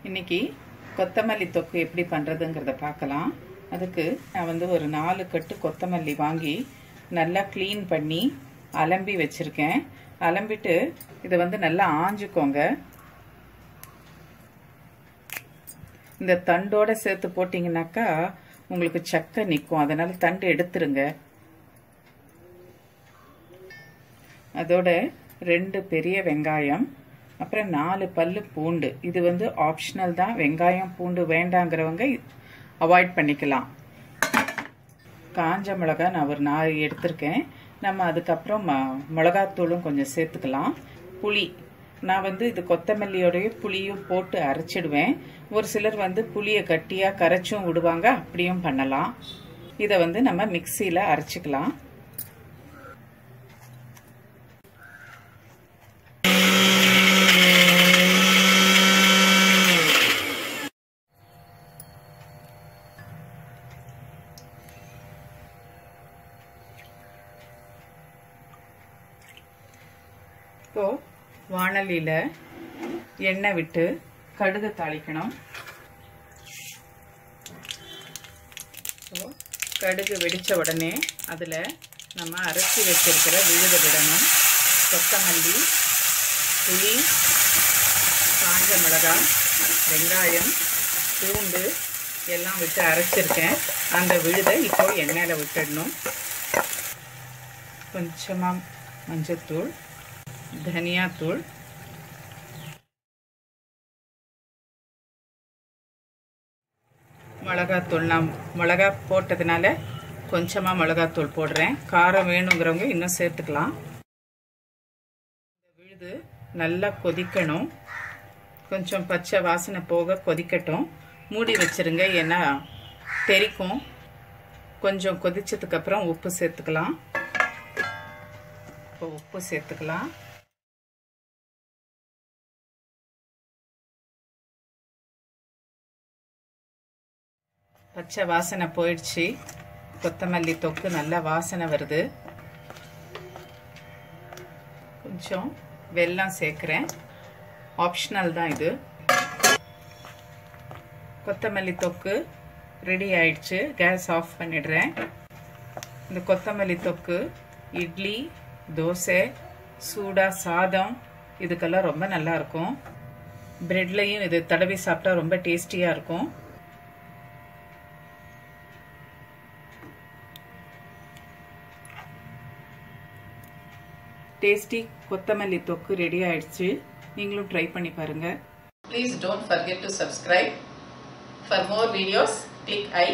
இன்னைக்கு கொத்தமல்லி தொக்கு எப்படி பண்றதுங்கறத பார்க்கலாம். அதுக்கு நான் வந்து ஒரு 4 கட்டு கொத்தமல்லி வாங்கி நல்லா க்ளீன் பண்ணி அலம்பி வச்சிருக்கேன். அலம்பிட்டு இத வந்து நல்லா ஆஞ்சுக்கோங்க. இந்த தண்டோட சேர்த்து போட்டீங்கன்னாக்கா உங்களுக்கு சக்கை நிக்கும். அதனால தண்டு எடுத்துருங்க. அதோட 2 பெரிய வெங்காயம், அப்புறம் 4 பல்லு பூண்டு. இது வந்து ஆப்ஷனல் தான். வெங்காயம் பூண்டு வேண்டாங்கிறவங்க அவாய்ட் பண்ணிக்கலாம். காஞ்ச மிளகாய் நான் ஒரு 4 எடுத்திருக்கேன். நம்ம அதுக்கப்புறம் மிளகாத்தூளும் கொஞ்சம் சேர்த்துக்கலாம். புளி நான் வந்து இது கொத்தமல்லியோடைய புளியும் போட்டு அரைச்சிடுவேன். ஒரு சிலர் வந்து புளியை கட்டியா கரைச்சும் விடுவாங்க, அப்படியும் பண்ணலாம். இதை வந்து நம்ம மிக்சியில அரைச்சிக்கலாம். இப்போ வாணலியில எண்ணெய் விட்டு கடுகு தாளிக்கணும். கடுகு வெடிச்ச உடனே அதுல நம்ம அரைச்சி வச்சிருக்கிற விழுத விடணும். கொத்தமல்லி, புளி, காஞ்ச மிளகாய், வெங்காயம், பூண்டு எல்லாம் விட்டு அரைச்சிருக்கேன். அந்த விழுதை இப்போ எண்ணெயில விட்டுடணும். கொஞ்சமா மஞ்சத்தூள், தனியாத்தூள், மிளகாத்தூள். நான் மிளகா போட்டதுனால கொஞ்சமாக மிளகாத்தூள் போடுறேன். காரம் வேணுங்கிறவங்க இன்னும் சேர்த்துக்கலாம். விழுது நல்லா கொதிக்கணும். கொஞ்சம் பச்சை வாசனை போக கொதிக்கட்டும். மூடி வச்சிருங்க, ஏன்னா தெறிக்கும். கொஞ்சம் கொதிச்சதுக்கப்புறம் உப்பு சேர்த்துக்கலாம். இப்போ உப்பு சேர்த்துக்கலாம். பச்சை வாசனை போயிடுச்சு. கொத்தமல்லி தொக்கு நல்ல வாசனை வருது. கொஞ்சம் வெல்லம் சேர்க்கிறேன். ஆப்ஷனல் தான் இது. கொத்தமல்லி தொக்கு ரெடி ஆயிடுச்சு. கேஸ் ஆஃப் பண்ணிடுறேன். இந்த கொத்தமல்லி தொக்கு இட்லி, தோசை, சூடா சாதம் இதுக்கெல்லாம் ரொம்ப நல்லா இருக்கும். பிரெட்லையும் இது தடவி சாப்பிட்டா ரொம்ப டேஸ்டியா இருக்கும். டேஸ்டி கொத்தமல்லி தொக்கு ரெடி ஆயிடுச்சு. நீங்களும் ட்ரை பண்ணி பாருங்க. Please don't forget to subscribe. For more videos, click I.